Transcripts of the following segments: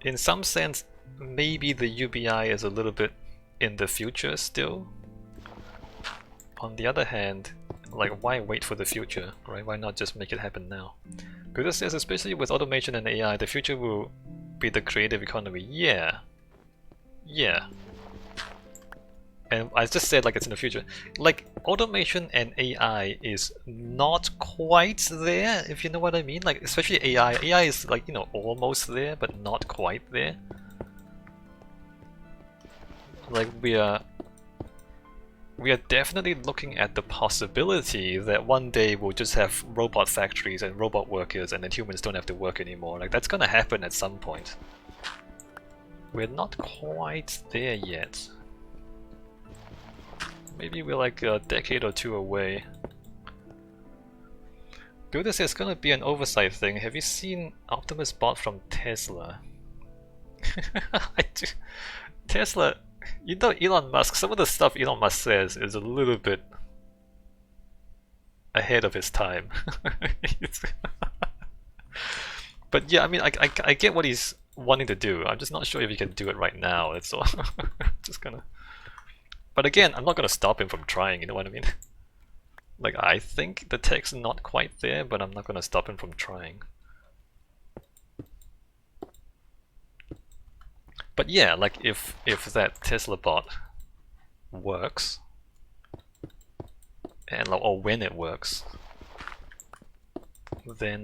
in some sense, maybe the UBI is a little bit in the future still. On the other hand, like, why wait for the future, right? Why not just make it happen now? Because says, especially with automation and AI, the future will be the creative economy. Yeah. Yeah. And I just said like it's in the future. Like, automation and AI is not quite there, if you know what I mean. Like, especially AI. AI is like, you know, almost there, but not quite there. Like, we are definitely looking at the possibility that one day we'll just have robot factories and robot workers and then humans don't have to work anymore. Like, that's gonna happen at some point. We're not quite there yet. Maybe we're like a decade or two away. Builder says it's gonna be an oversight thing. Have you seen Optimus Bot from Tesla? I do. Tesla, you know Elon Musk, some of the stuff Elon Musk says is a little bit ahead of his time. But yeah, I mean, I get what he's wanting to do. I'm just not sure if he can do it right now, that's all. Just gonna... But again, I'm not gonna stop him from trying, you know what I mean? Like, I think the tech's not quite there, but I'm not gonna stop him from trying. But yeah, like if that Tesla bot works, and or when it works, then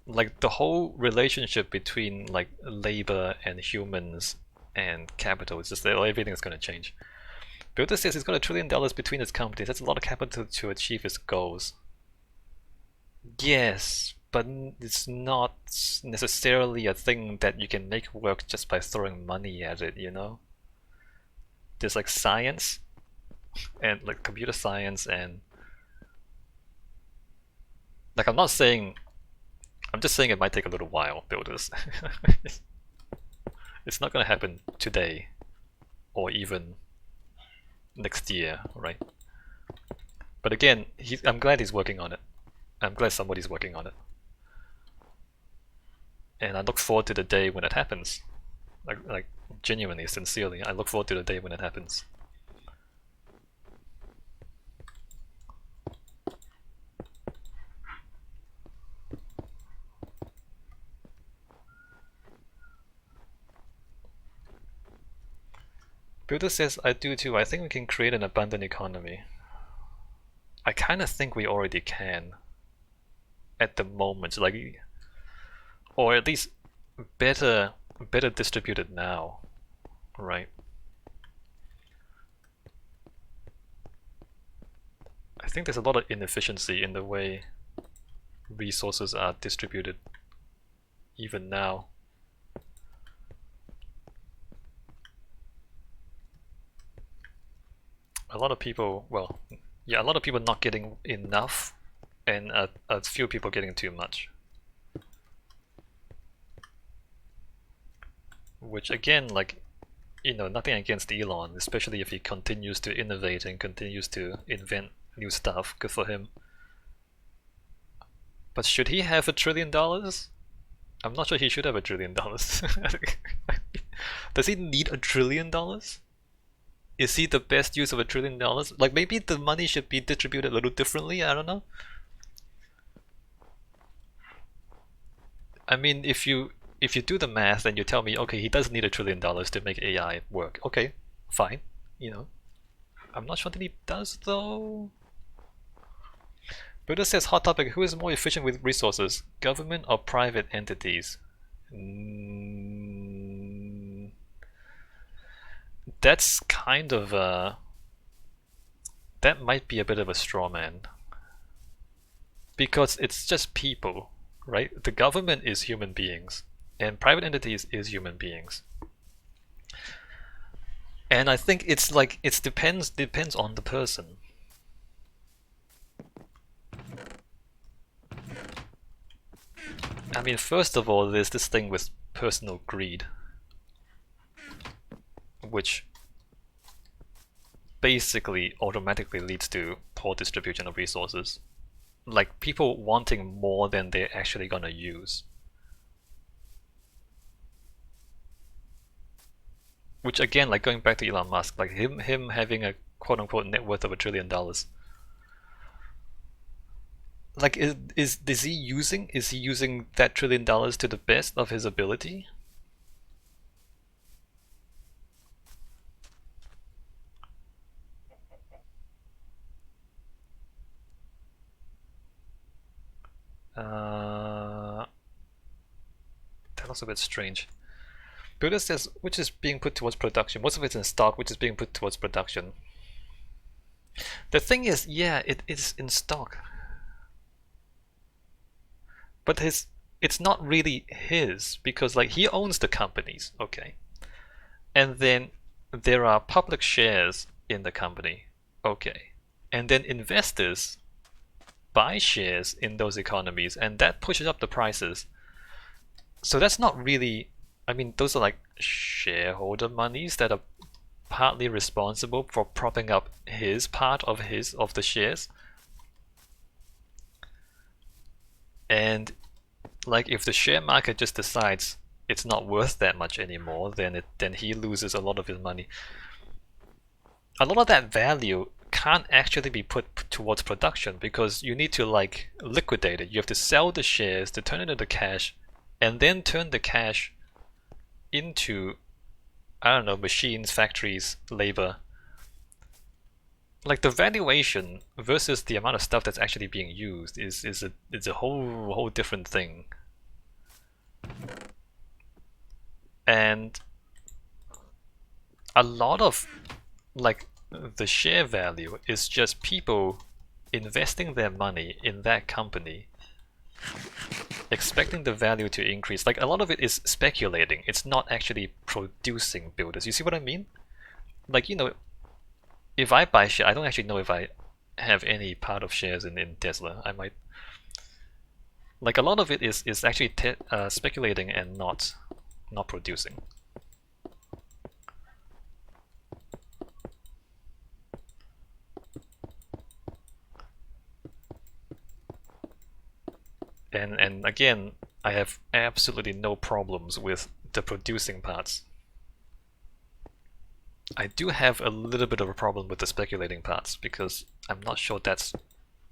like the whole relationship between like labor and humans and capital is just everything is gonna change. Builder says he's got $1 trillion between its companies. That's a lot of capital to achieve his goals. Yes, but it's not necessarily a thing that you can make work just by throwing money at it, you know? There's like science and like computer science and like I'm just saying it might take a little while, builders. It's not gonna happen today or even next year, right? But again, I'm glad he's working on it. I'm glad somebody's working on it. And I look forward to the day when it happens. Like genuinely, sincerely, I look forward to the day when it happens. Builder says, I do too. I think we can create an abundant economy. I kind of think we already can. At the moment, like, or at least better distributed now, right? I think there's a lot of inefficiency in the way resources are distributed even now. A lot of people, well, yeah, a lot of people not getting enough and a few people getting too much. Which again, like, you know, nothing against Elon, especially if he continues to innovate and continues to invent new stuff, good for him. But should he have $1 trillion? I'm not sure he should have $1 trillion. Does he need $1 trillion? Is he the best use of $1 trillion? Like, maybe the money should be distributed a little differently, I don't know. I mean, if you do the math and you tell me, okay, he does need $1 trillion to make AI work, okay, fine, you know. I'm not sure that he does though. Buddha says, hot topic, who is more efficient with resources, government or private entities? That's kind of a... that might be a bit of a straw man. Because it's just people, right? The government is human beings, and private entities is human beings. And I think it's like, it depends on the person. I mean, first of all, there's this thing with personal greed, which basically automatically leads to poor distribution of resources. Like, people wanting more than they're actually gonna use. Which again, like going back to Elon Musk, like him having a quote unquote net worth of $1 trillion. Like is he using that $1 trillion to the best of his ability? That looks a bit strange. Builder says which is being put towards production. Most of it's in stock, which is being put towards production. The thing is, yeah, it is in stock. But it's not really his because like he owns the companies, okay? And then there are public shares in the company, okay? And then investors buy shares in those economies and that pushes up the prices. So that's not really, I mean, those are like shareholder monies that are partly responsible for propping up his part of the shares. And like if the share market just decides it's not worth that much anymore, then he loses a lot of his money. A lot of that value can't actually be put towards production because you need to like liquidate it. You have to sell the shares to turn it into cash and then turn the cash into, I don't know, machines, factories, labor. Like the valuation versus the amount of stuff that's actually being used is a whole different thing. And a lot of like the share value is just people investing their money in that company, expecting the value to increase. Like a lot of it is speculating. It's not actually producing builders. You see what I mean? Like, you know, if I buy share, I don't actually know if I have any part of shares in Tesla. I might. Like a lot of it is actually speculating and not producing. And again, I have absolutely no problems with the producing parts. I do have a little bit of a problem with the speculating parts because I'm not sure that's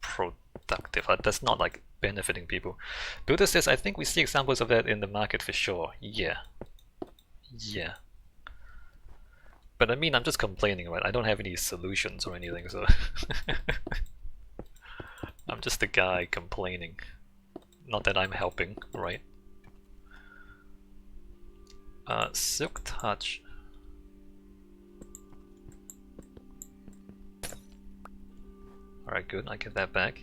productive. That's not like benefiting people. Builder says, I think we see examples of that in the market for sure. Yeah. Yeah. But I mean, I'm just complaining, right? I don't have any solutions or anything, so I'm just a guy complaining. Not that I'm helping, right? Silk Touch. Alright, good, I get that back.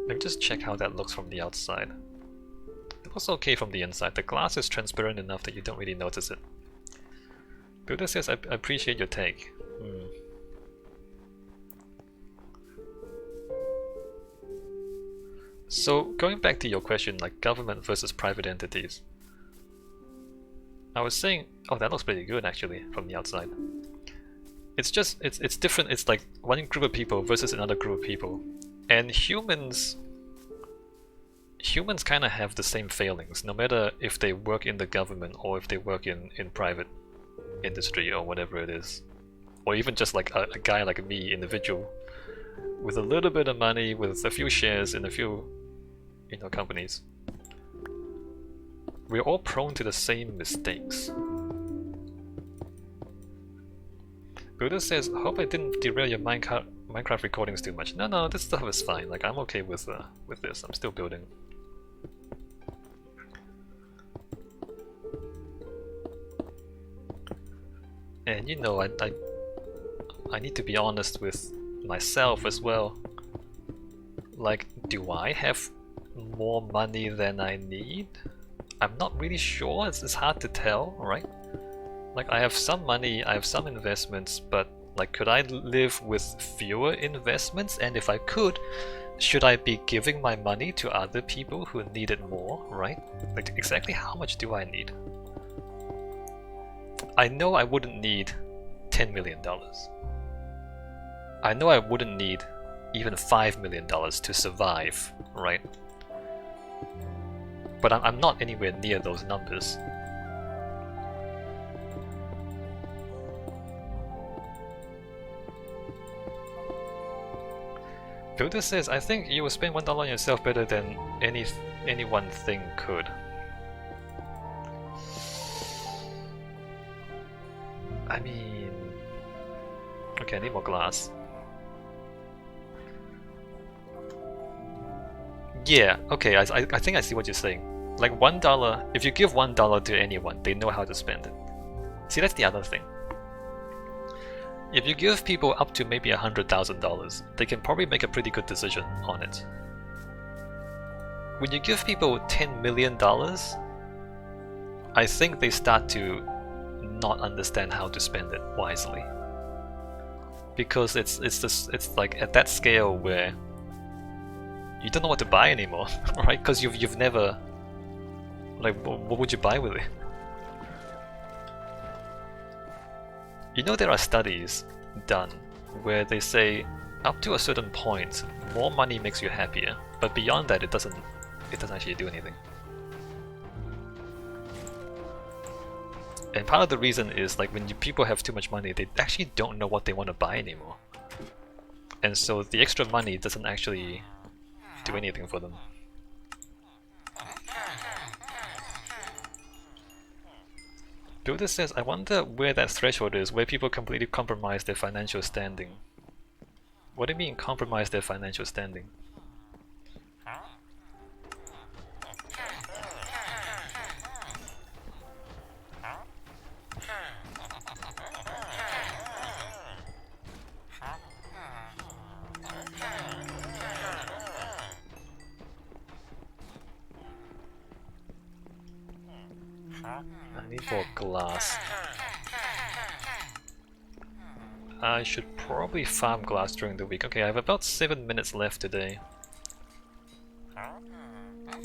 Let me just check how that looks from the outside. It looks okay from the inside. The glass is transparent enough that you don't really notice it. Builder says, I appreciate your take. So, going back to your question, like government versus private entities. I was saying, oh, that looks pretty good actually from the outside. It's just, it's different. It's like one group of people versus another group of people. And humans kind of have the same failings, no matter if they work in the government or if they work in private industry or whatever it is. Or even just like a guy like me, individual, with a little bit of money, with a few shares in a few, you know, companies. We're all prone to the same mistakes. Buddha says, hope I didn't derail your Minecraft recordings too much. No, this stuff is fine. Like, I'm okay with this. I'm still building. And you know, I need to be honest with myself as well. Like, do I have more money than I need? I'm not really sure. It's hard to tell, right? Like, I have some money, I have some investments, but like, could I live with fewer investments? And if I could, should I be giving my money to other people who need it more, right? Like, exactly how much do I need? I know I wouldn't need $10 million. I know I wouldn't need even $5 million to survive, right? But I'm not anywhere near those numbers. Builder says, I think you will spend $1 on yourself better than any one thing could. I mean... Okay, I need more glass. Yeah, okay, I think I see what you're saying. Like $1, if you give $1 to anyone, they know how to spend it. See, that's the other thing. If you give people up to maybe $100,000, they can probably make a pretty good decision on it. When you give people $10 million, I think they start to not understand how to spend it wisely. Because it's like at that scale where you don't know what to buy anymore, right? Because you've never, like, what would you buy with it? You know, there are studies done where they say up to a certain point, more money makes you happier, but beyond that, it doesn't actually do anything. And part of the reason is, like, when people have too much money, they actually don't know what they want to buy anymore, and so the extra money doesn't actually do anything for them. Builder says, I wonder where that threshold is, where people completely compromise their financial standing. What do you mean, compromise their financial standing? I need more glass. I should probably farm glass during the week. Okay, I have about 7 minutes left today.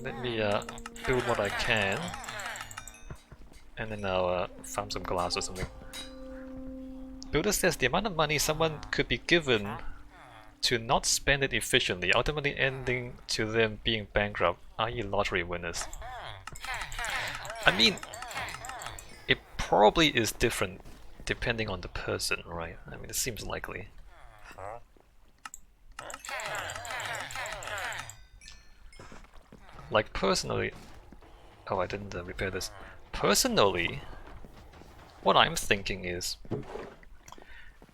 Let me build what I can, and then I'll farm some glass or something. Builder says the amount of money someone could be given to not spend it efficiently, ultimately ending to them being bankrupt, i.e. lottery winners. I mean, it probably is different depending on the person, right? I mean, it seems likely. Like, personally... Oh, I didn't repair this. Personally, what I'm thinking is...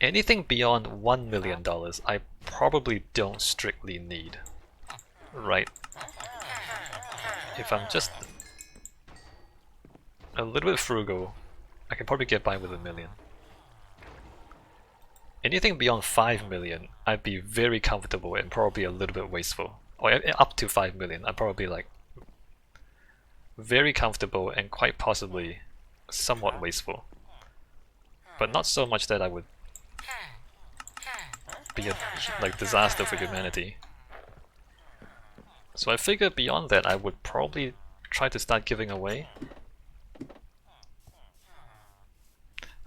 anything beyond $1 million, I probably don't strictly need. Right? If I'm just a little bit frugal, I can probably get by with $1 million. Anything beyond 5 million, I'd be very comfortable and probably a little bit wasteful. Or up to 5 million, I'm probably like very comfortable and quite possibly somewhat wasteful. But not so much that I would be a like disaster for humanity. So I figure beyond that, I would probably try to start giving away.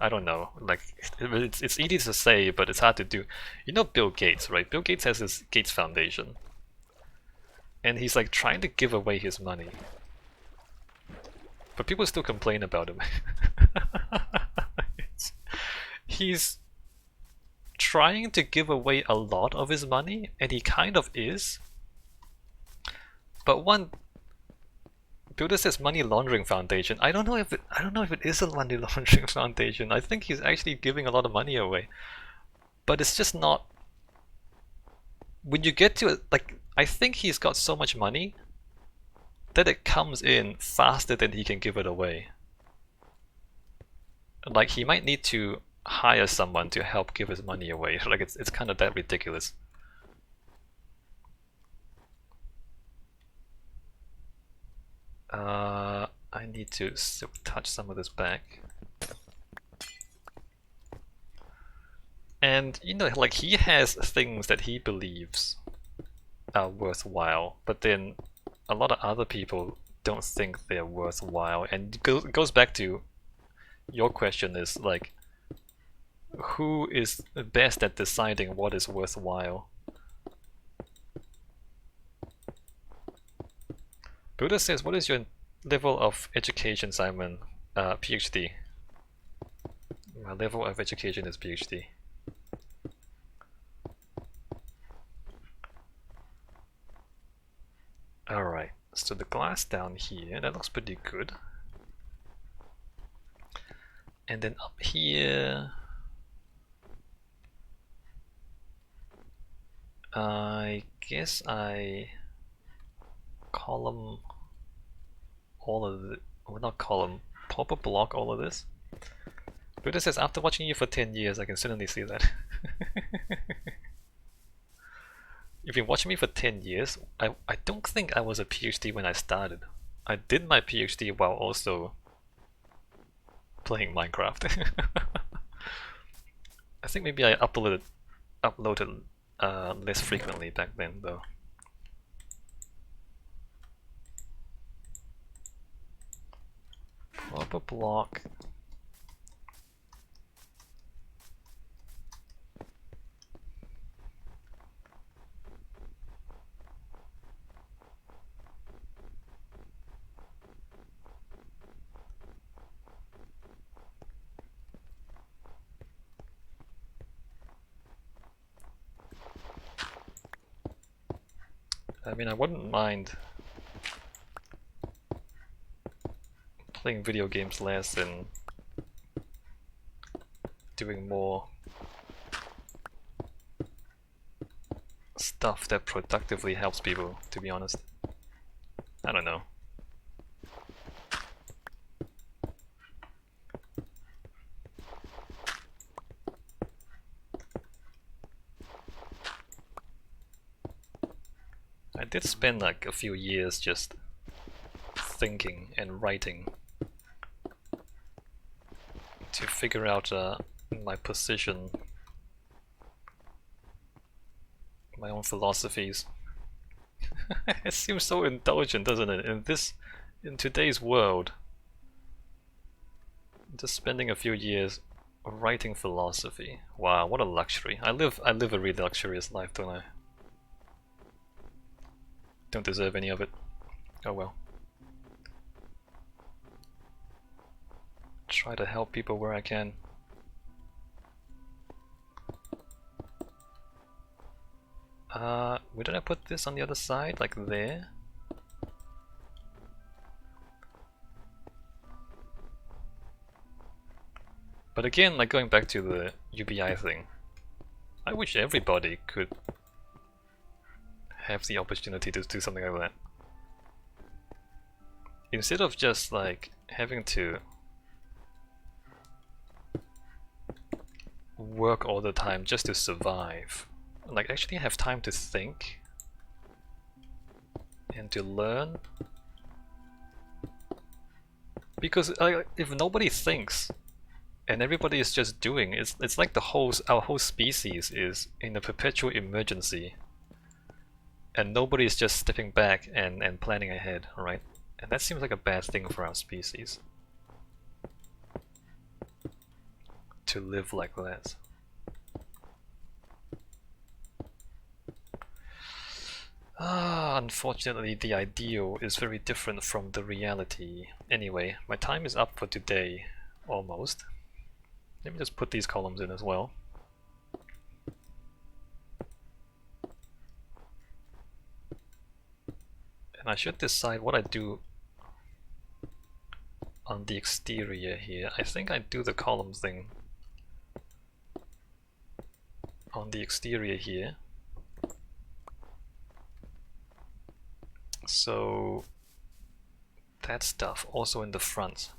I don't know, like, it's easy to say, but it's hard to do. You know Bill Gates, right? Bill Gates has his Gates Foundation. And he's like trying to give away his money. But people still complain about him. He's trying to give away a lot of his money, and he kind of is. But one Builder says money laundering foundation. I don't know if it is a money laundering foundation. I think he's actually giving a lot of money away. But it's just not. When you get to it, like, I think he's got so much money that it comes in faster than he can give it away. Like, he might need to hire someone to help give his money away. Like, it's kind of that ridiculous. I need to touch some of this back. And, you know, like, he has things that he believes are worthwhile, but then a lot of other people don't think they're worthwhile. And it goes back to your question is, like, who is best at deciding what is worthwhile? Buddha says, what is your level of education, Simon? PhD. My level of education is PhD. Alright, so the glass down here, that looks pretty good. And then up here, I guess I column all of the, well, not column, pop a block all of this. Buddha says, after watching you for 10 years, I can certainly see that. You've been watching me for 10 years. I don't think I was a PhD when I started. I did my PhD while also playing Minecraft. I think maybe I uploaded less frequently back then though. Pop a block. I mean, I wouldn't mind playing video games less and doing more stuff that productively helps people, to be honest. I don't know. I did spend like a few years just thinking and writing to figure out my position, my own philosophies. It seems so indulgent, doesn't it? In today's world, just spending a few years writing philosophy. Wow, what a luxury! I live a really luxurious life, don't I? Don't deserve any of it. Oh well. Try to help people where I can. Where did I put this on the other side? Like there? But again, like going back to the UBI thing, I wish everybody could have the opportunity to do something like that. Instead of just like having to work all the time just to survive, like actually have time to think and to learn. Because if nobody thinks and everybody is just doing, it's like our whole species is in a perpetual emergency, and nobody is just stepping back and planning ahead, right? And that seems like a bad thing for our species, to live like that. Unfortunately, the ideal is very different from the reality. Anyway, my time is up for today, almost. Let me just put these columns in as well. And I should decide what I do on the exterior here. I think I do the column thing on the exterior here. So that stuff also in the front.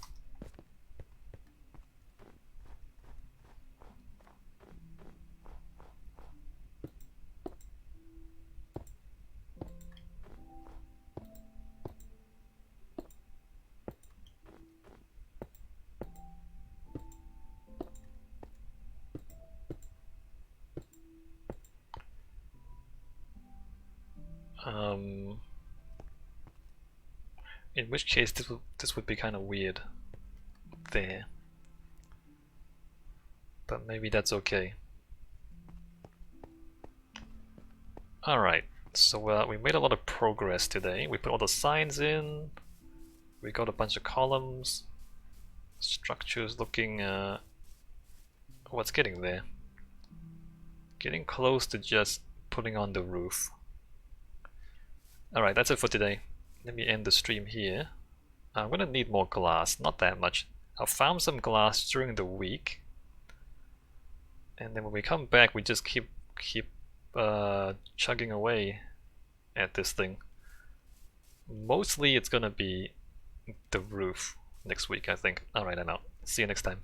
In which case this would be kind of weird there, but maybe that's okay. Alright, So we made a lot of progress today. We put all the signs in. We got a bunch of columns. Structures looking what's getting there. Getting close to just putting on the roof. Alright, that's it for today. Let me end the stream here. I'm gonna need more glass, not that much. I found some glass during the week. And then when we come back, we just keep chugging away at this thing. Mostly it's gonna be the roof next week, I think. Alright, I'm out. See you next time.